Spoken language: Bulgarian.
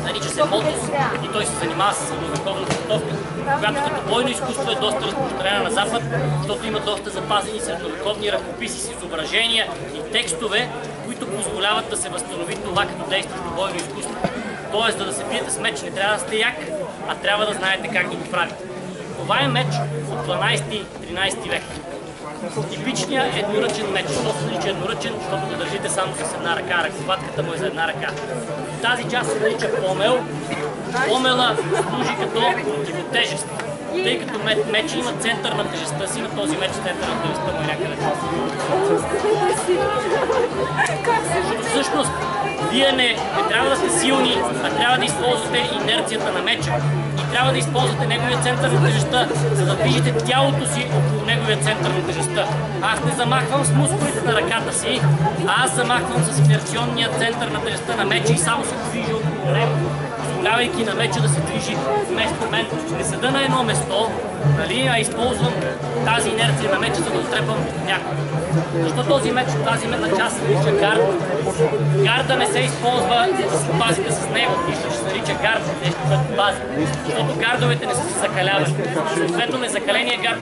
нарича се мотос и той се занимава с средновековна подготовка, която като бойно изкуство е доста разпространена на Запад, защото има доста запазени средновековни ръкописи с изображения и текстове, които позволяват да се възстанови това като действащо бойно изкуство. Тоест, за да се биете с меч, не трябва да сте як, а трябва да знаете как да го правите. Това е меч от 12-13 век. Типичният едноръчен меч. Що се нарича едноръчен? Защото го държите само с една ръка, ръковатката му е за една ръка. Тази част се нарича помел. Помела служи като противотежест. Тъй като меч има център на тежестта си, на този меч център на тежестта му е някъде. Всъщност, вие не трябва да сте силни, а трябва да използвате инерцията на меча. И трябва да използвате неговия център на тежестта, за да движите тялото си около неговия център на тежестта. Аз не замахвам с мускулите на ръката си, а аз замахвам с инерционния център на тежестта на меча и само се движи около него, позволявайки на меча да се движи вместо мен. Не седа на едно место, а използвам тази инерция на меча, за да отрепам някой. Защо този меч, тази метна част се нарича гард? Гарда не се използва да се пазите с него, нищо, че се нарича гард, нещо, което пази. Защото гардовете не са се закалявали. Съответно, незакаления гард